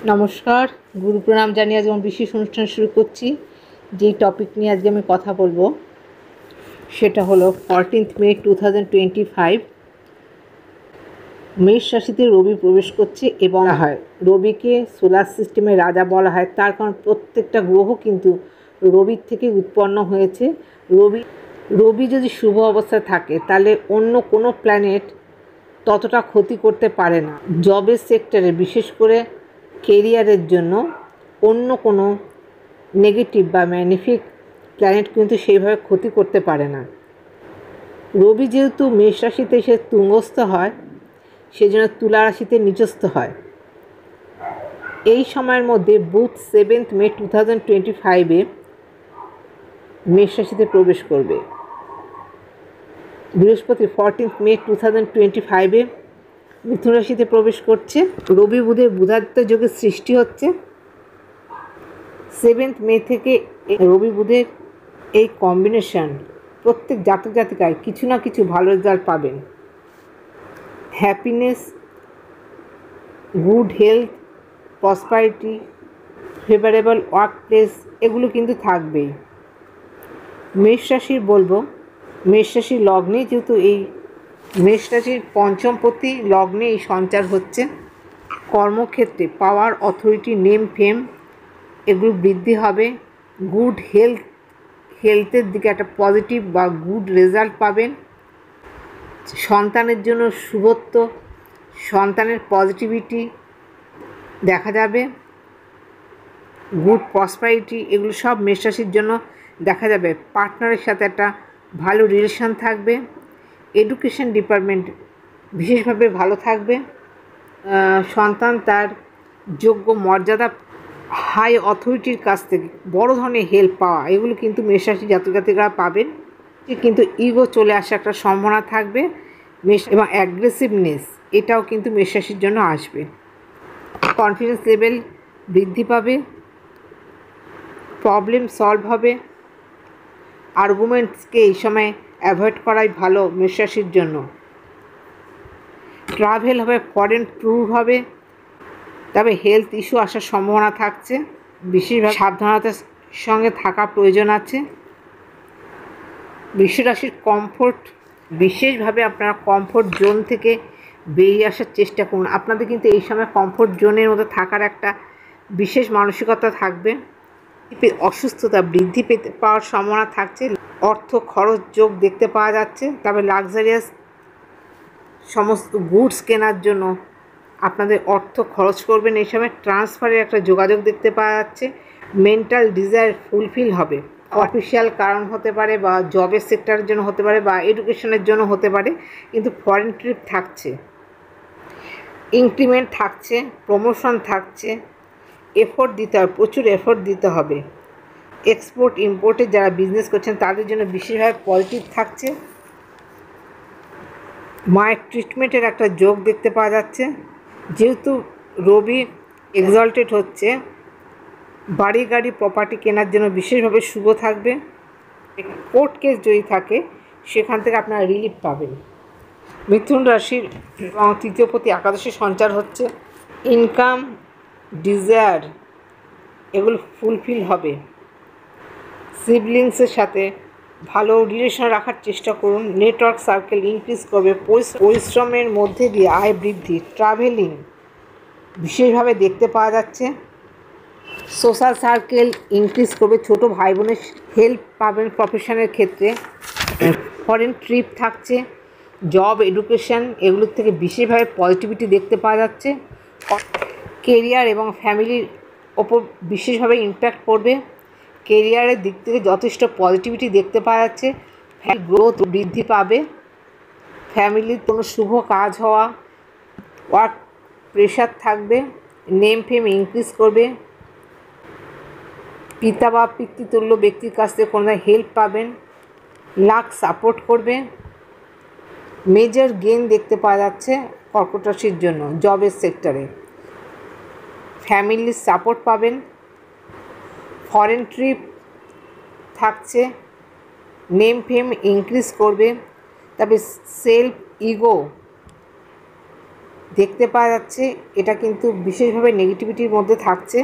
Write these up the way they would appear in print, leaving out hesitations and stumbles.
নমস্কার, গুরু প্রণাম জানিয়ে আজকে আমার বিশেষ অনুষ্ঠান শুরু করছি। যেই টপিক নিয়ে আজকে আমি কথা বলবো সেটা হলো 14 মে 2025 মেষ রাশিতে রবি প্রবেশ করছে এবং হয় রবিকে সোলার সিস্টেমের রাজা বলা হয়। তার কারণ প্রত্যেকটা গ্রহ কিন্তু রবির থেকে উৎপন্ন হয়েছে। রবি যদি শুভ অবস্থায় থাকে তাহলে অন্য কোনো প্ল্যানেট ততটা ক্ষতি করতে পারে না। জবের সেক্টরে বিশেষ করে কেরিয়ারের জন্য অন্য কোনো নেগেটিভ বা ম্যানিফিক প্ল্যানেট কিন্তু সেইভাবে ক্ষতি করতে পারে না। রবি যেহেতু মেষ রাশিতে সে তুঙ্গস্থ হয়, সেজন্য তুলা রাশিতে নিচস্থ হয়। এই সময়ের মধ্যে বুধ 7 মে 2025 মেষ রাশিতে প্রবেশ করবে। বৃহস্পতি 14 মে 2025 মিথুন রাশিতে প্রবেশ করছে। রবি বুধের বুধাদিত্য যোগের সৃষ্টি হচ্ছে। 7 মে থেকে রবি বুধের এই কম্বিনেশন প্রত্যেক জাতক জাতিকায় কিছু না কিছু ভালো রেজাল্ট পাবেন। Happiness, good health, prosperity, favourable work place এগুলো কিন্তু থাকবেই। মেষ রাশির বলবো, মেষ রাশির লগ্নে যেহেতু এই মেষ রাশির পঞ্চমপতি লগ্নে এই সঞ্চার হচ্ছে, কর্মক্ষেত্রে পাওয়ার, অথরিটি, নেম, ফেম এগুলো বৃদ্ধি হবে। গুড হেলথের দিকে একটা পজিটিভ বা গুড রেজাল্ট পাবেন। সন্তানের জন্য শুভত্ব, সন্তানের পজিটিভিটি দেখা যাবে। গুড প্রসপারিটি এগুলো সব মেষ রাশির জন্য দেখা যাবে। পার্টনারের সাথে একটা ভালো রিলেশন থাকবে। এডুকেশন ডিপার্টমেন্ট বিশেষভাবে ভালো থাকবে। সন্তান তার যোগ্য মর্যাদা, হাই অথরিটির কাছ থেকে বড় ধরনের হেল্প পাওয়া, এগুলো কিন্তু মেষ রাশি জাতক জাতিকারা পাবেন। কিন্তু ইগো চলে আসা একটা সম্ভাবনা থাকবে এবং অ্যাগ্রেসিভনেস এটাও কিন্তু মেষ রাশির জন্য আসবে। কনফিডেন্স লেভেল বৃদ্ধি পাবে, প্রবলেম সলভ হবে। আর্গুমেন্টসকে এই সময় অ্যাভয়েড করাই ভালো মেষ রাশির জন্য। ট্রাভেল হবে, ফরেন ট্যুর হবে, তবে হেলথ ইস্যু আসার সম্ভাবনা থাকছে, বিশেষভাবে সাবধানতার সঙ্গে থাকা প্রয়োজন আছে। বৃষ রাশির কমফোর্ট, বিশেষভাবে আপনারা কমফোর্ট জোন থেকে বেরিয়ে আসার চেষ্টা করুন। আপনাদের কিন্তু এই সময় কমফোর্ট জোনের মধ্যে থাকার একটা বিশেষ মানসিকতা থাকবে। অসুস্থতা বৃদ্ধি পাওয়ার সম্ভাবনা থাকছে। অর্থ খরচ যোগ দেখতে পাওয়া যাচ্ছে, তবে লাক্সারিয়াস সমস্ত গুডস কেনার জন্য আপনাদের অর্থ খরচ করবেন। এই সময় ট্রান্সফারের একটা যোগাযোগ দেখতে পাওয়া যাচ্ছে। মেন্টাল ডিজায়ার ফুলফিল হবে। অফিসিয়াল কারণ হতে পারে বা জবের সেক্টরের জন্য হতে পারে বা এডুকেশনের জন্য হতে পারে, কিন্তু ফরেন ট্রিপ থাকছে, ইনক্রিমেন্ট থাকছে, প্রমোশন থাকছে। এফোর্ট দিতে হবে, প্রচুর এফোর্ট দিতে হবে। এক্সপোর্ট ইম্পোর্টে যারা বিজনেস করছেন তাদের জন্য বিশেষভাবে পজিটিভ থাকছে। মায়ের ট্রিটমেন্টের একটা যোগ দেখতে পাওয়া যাচ্ছে। যেহেতু রবি এক্সল্টেড হচ্ছে, বাড়ি গাড়ি প্রপার্টি কেনার জন্য বিশেষভাবে শুভ থাকবে। কোর্ট কেস যদি থাকে সেখান থেকে আপনারা রিলিফ পাবেন। মিথুন রাশির এবং তৃতীয়পতি একাদশী সঞ্চার হচ্ছে। ইনকাম ডিজায়ার এগুলো ফুলফিল হবে। সিবলিংসের সাথে ভালো রিলেশন রাখার চেষ্টা করুন। নেটওয়ার্ক সার্কেল ইনক্রিজ করবে। পরিশ্রমের মধ্যে দিয়ে আয় বৃদ্ধি। ট্রাভেলিং বিশেষভাবে দেখতে পাওয়া যাচ্ছে। সোশ্যাল সার্কেল ইনক্রিজ করবে। ছোটো ভাই বোনের হেল্প পাবেন প্রফেশনের ক্ষেত্রে। ফরেন ট্রিপ থাকছে। জব, এডুকেশন এগুলোর থেকে বিশেষভাবে পজিটিভিটি দেখতে পাওয়া যাচ্ছে। কেরিয়ার এবং ফ্যামিলির ওপর বিশেষভাবে ইম্প্যাক্ট পড়বে। কেরিয়ারের দিক থেকে যথেষ্ট পজিটিভিটি দেখতে পাওয়া যাচ্ছে। গ্রোথ বৃদ্ধি পাবে। ফ্যামিলির কোনো শুভ কাজ হওয়া, ওয়ার্ক প্রেশার থাকবে। নেম ফেম ইনক্রিজ করবে। পিতা বা পিতৃতুল্য ব্যক্তির কাছ থেকে কোনো হেল্প পাবেন। লাক সাপোর্ট করবে। মেজর গেইন দেখতে পাওয়া যাচ্ছে কর্কট রাশির জন্য জবের সেক্টরে। ফ্যামিলির সাপোর্ট পাবেন। ফরেন ট্রিপ থাকছে। নেম ফেম ইনক্রিজ করবে। তবে সেলফ ইগো দেখতে পাওয়া যাচ্ছে এটা কিন্তু বিশেষভাবে নেগেটিভিটির মধ্যে থাকছে।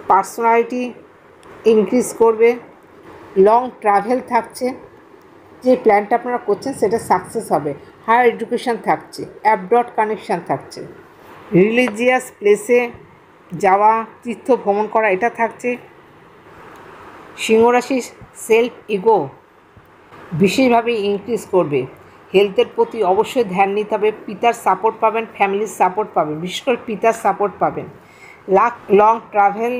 পার্সোনালিটি ইনক্রিজ করবে, লং ট্রাভেল থাকছে, যে প্ল্যানটা আপনারা করছেন সেটা সাকসেস হবে। হায়ার এডুকেশান থাকছে, অ্যাব্রড কানেকশান থাকছে, রিলিজিয়াস প্লেসে যাওয়া, তীর্থ ভ্রমণ করা এটা থাকছে। সিংহরাশি সেলফ ইগো বিশেষভাবে ইনক্রিজ করবে। হেলথের প্রতি অবশ্যই ধ্যান নিতে হবে। পিতার সাপোর্ট পাবেন, ফ্যামিলির সাপোর্ট পাবেন, বিশেষ করে পিতার সাপোর্ট পাবেন। লং ট্রাভেল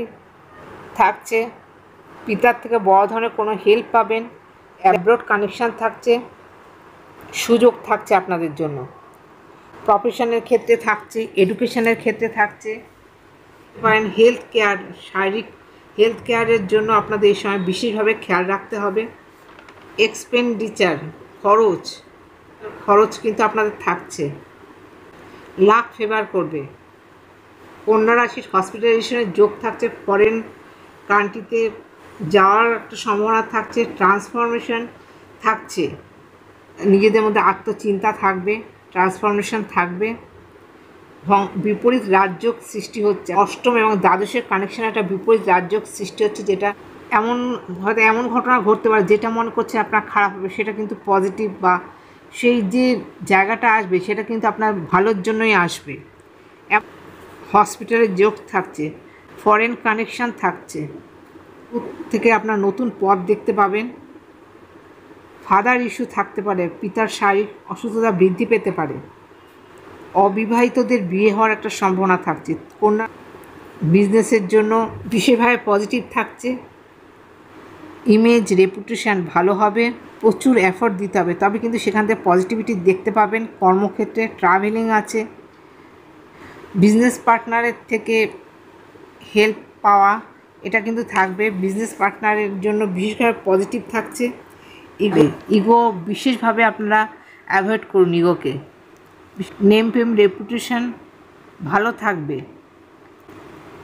থাকছে, পিতার থেকে বড় ধরনের কোনো হেল্প পাবেন। অ্যাব্রড কানেকশান থাকছে, সুযোগ থাকছে আপনাদের জন্য। প্রফেশনের ক্ষেত্রে থাকছে, এডুকেশনের ক্ষেত্রে থাকছে। হেলথ কেয়ার, শারীরিক হেলথ কেয়ারের জন্য আপনাদের এই সময় বিশেষভাবে খেয়াল রাখতে হবে। এক্সপেন্ডিচার, খরচ কিন্তু আপনাদের থাকছে। লাক ফেভার করবে। কন্যা রাশির হসপিটালাইজেশনের যোগ থাকছে, ফরেন কান্ট্রিতে যাওয়ার একটা সম্ভাবনা থাকছে, ট্রান্সফরমেশন থাকছে, নিজেদের মধ্যে আত্মচিন্তা থাকবে, ট্রান্সফরমেশন থাকবে। বিপরীত রাজযোগ সৃষ্টি হচ্ছে, অষ্টম এবং দ্বাদশের কানেকশানে একটা বিপরীত রাজযোগ সৃষ্টি হচ্ছে, যেটা হয়তো এমন ঘটনা ঘটতে পারে যেটা মনে করছে আপনার খারাপ হবে সেটা কিন্তু পজিটিভ, বা সেই যে জায়গাটা আসবে সেটা কিন্তু আপনার ভালোর জন্যই আসবে। হসপিটালের যোগ থাকছে, ফরেন কানেকশান থাকছে, থেকে আপনার নতুন পথ দেখতে পাবেন। ফাদার ইস্যু থাকতে পারে, পিতার শারীরিক অসুস্থতা বৃদ্ধি পেতে পারে। অবিবাহিতদের বিয়ে হওয়ার একটা সম্ভাবনা থাকছে। কন্যা বিজনেসের জন্য বিশেষভাবে পজিটিভ থাকছে। ইমেজ রেপুটেশান ভালো হবে, প্রচুর এফর্ট দিতে হবে, তবে কিন্তু সেখান থেকে পজিটিভিটি দেখতে পাবেন। কর্মক্ষেত্রে ট্রাভেলিং আছে, বিজনেস পার্টনারের থেকে হেল্প পাওয়া এটা কিন্তু থাকবে। বিজনেস পার্টনারের জন্য বিশেষভাবে পজিটিভ থাকছে। ইগো বিশেষভাবে আপনারা অ্যাভয়েড করুন ইগোকে। নেম ফেম রেপুটেশন ভালো থাকবে,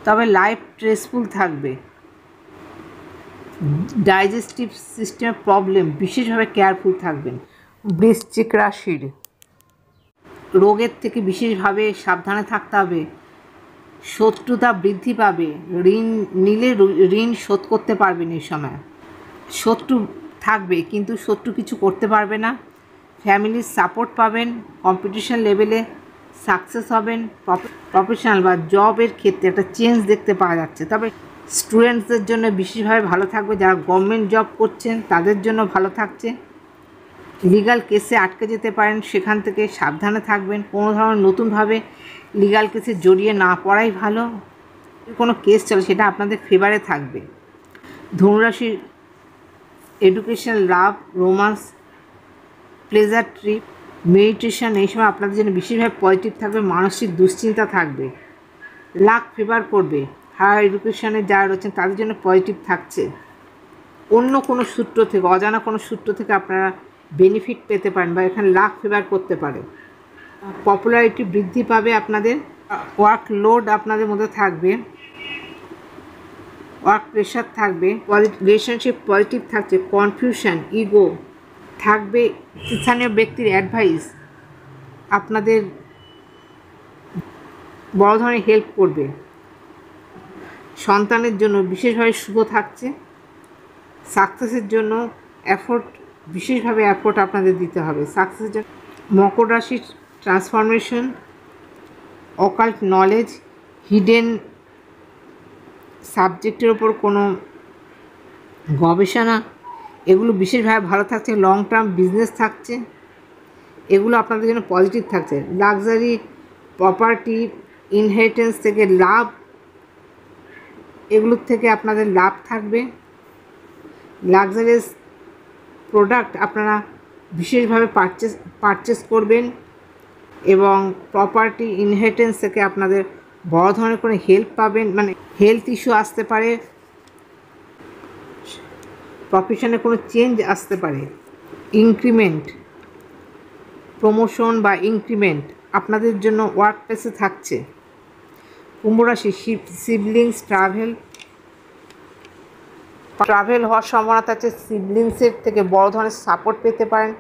তবে লাইফ স্ট্রেসফুল থাকবে। ডাইজেস্টিভ সিস্টেমের প্রবলেম, বিশেষভাবে কেয়ারফুল থাকবেন। বৃশ্চিক রাশির রোগের থেকে বিশেষভাবে সাবধানে থাকতে হবে। শত্রুতা বৃদ্ধি পাবে, ঋণ নিলে ঋণ শোধ করতে পারবেন এই সময়। শত্রু থাকবে কিন্তু শত্রু কিছু করতে পারবে না। ফ্যামিলির সাপোর্ট পাবেন, কম্পিটিশন লেভেলে সাকসেস হবেন। প্রফেশনাল বা জবের ক্ষেত্রে একটা চেঞ্জ দেখতে পাওয়া যাচ্ছে, তবে স্টুডেন্টসদের জন্য বিশেষভাবে ভালো থাকবে। যারা গভর্নমেন্ট জব করছেন তাদের জন্য ভালো থাকছে। লিগাল কেসে আটকে যেতে পারেন, সেখান থেকে সাবধানে থাকবেন। কোনো ধরনের নতুনভাবে লিগাল কেসে জড়িয়ে না পড়াই ভালো। কোনো কেস চলে সেটা আপনাদের ফেভারে থাকবে। ধনুরাশির এডুকেশন, লাভ, রোমান্স, প্লেজার ট্রিপ, মেডিটেশন এই সময় আপনাদের জন্য বিশেষভাবে পজিটিভ থাকবে। মানসিক দুশ্চিন্তা থাকবে, লাক ফেভার করবে। হায়ার এডুকেশনে যারা রয়েছেন তাদের জন্য পজিটিভ থাকছে। অন্য কোনো সূত্র থেকে, অজানা কোনো সূত্র থেকে আপনারা বেনিফিট পেতে পারেন বা এখানে লাক ফেভার করতে পারে। পপুলারিটি বৃদ্ধি পাবে আপনাদের। ওয়ার্ক লোড আপনাদের মধ্যে থাকবে, ওয়ার্ক প্রেশার থাকবে। রিলেশনশিপ পজিটিভ থাকছে। কনফিউশন, ইগো থাকবে। স্থানীয় ব্যক্তির অ্যাডভাইস আপনাদের বড় ধরনের হেল্প করবে। সন্তানের জন্য বিশেষভাবে শুভ থাকছে। সাকসেসের জন্য বিশেষভাবে এফোর্ট আপনাদের দিতে হবে সাকসেসের জন্য। মকর রাশির ট্রান্সফরমেশন, অকাল্ট নলেজ, হিডেন সাবজেক্টের ওপর কোনো গবেষণা, এগুলো বিশেষভাবে ভালো থাকছে। লং টার্ম বিজনেস থাকছে, এগুলো আপনাদের জন্য পজিটিভ থাকছে। লাক্সারি প্রপার্টি, ইনহেরিটেন্স থেকে লাভ, এগুলোর থেকে আপনাদের লাভ থাকবে। লাক্সারিয়াস প্রোডাক্ট আপনারা বিশেষভাবে পারচেস করবেন এবং প্রপার্টি ইনহেরিটেন্স থেকে আপনাদের বড় ধরনের কোনো হেল্প পাবেন, মানে হেলথ ইস্যু আসতে পারে, প্রফেশনে কোনো চেঞ্জ আসতে পারে। ইনক্রিমেন্ট, প্রমোশন বা ইনক্রিমেন্ট আপনাদের জন্য ওয়ার্ক প্লেসে থাকছে। কুম্ভ রাশি সিবলিংস, ট্রাভেল হওয়ার সম্ভাবনা থাকছে। সিবলিংসের থেকে বড় ধরনের সাপোর্ট পেতে পারেন।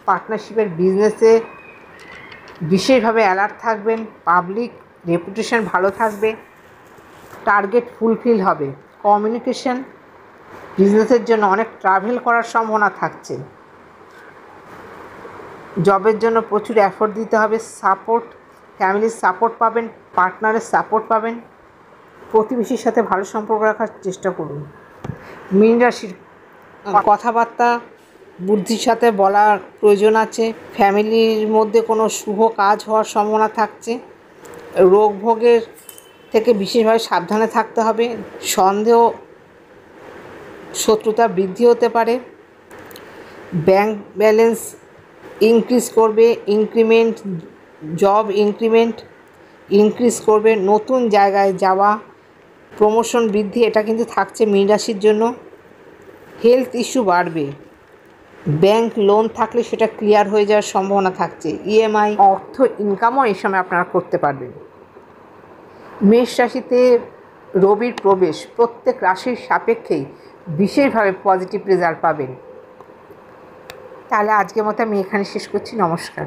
পার্টনারশিপের বিজনেসে বিশেষভাবে অ্যালার্ট থাকবেন। পাবলিক রেপুটেশন ভালো থাকবে। টার্গেট ফুলফিল হবে। কমিউনিকেশন বিজনেসের জন্য অনেক ট্রাভেল করার সম্ভাবনা থাকছে। জবের জন্য প্রচুর এফোর্ট দিতে হবে। সাপোর্ট, ফ্যামিলির সাপোর্ট পাবেন, পার্টনারের সাপোর্ট পাবেন। প্রতিবেশীর সাথে ভালো সম্পর্ক রাখার চেষ্টা করুন। মীন রাশির কথাবার্তা বুদ্ধির সাথে বলার প্রয়োজন আছে। ফ্যামিলির মধ্যে কোনো শুভ কাজ হওয়ার সম্ভাবনা থাকছে। রোগ ভোগের থেকে বিশেষভাবে সাবধানে থাকতে হবে। সন্দেহ, শত্রুতা বৃদ্ধি হতে পারে। ব্যাংক ব্যালেন্স ইনক্রিজ করবে। ইনক্রিমেন্ট, জব ইনক্রিমেন্ট ইনক্রিজ করবে। নতুন জায়গায় যাওয়া, প্রমোশন বৃদ্ধি, এটা কিন্তু থাকছে মীন রাশির জন্য। হেলথ ইস্যু বাড়বে। ব্যাংক লোন থাকলে সেটা ক্লিয়ার হয়ে যাওয়ার সম্ভাবনা থাকছে। ইএমআই, অর্থ ইনকামও এই সময় আপনারা করতে পারবেন। মেষ রাশিতে রবির প্রবেশ প্রত্যেক রাশির সাপেক্ষেই বিশেষভাবে পজিটিভ রেজাল্ট পাবেন। তাহলে আজকের মতো আমি এখানে শেষ করছি। নমস্কার।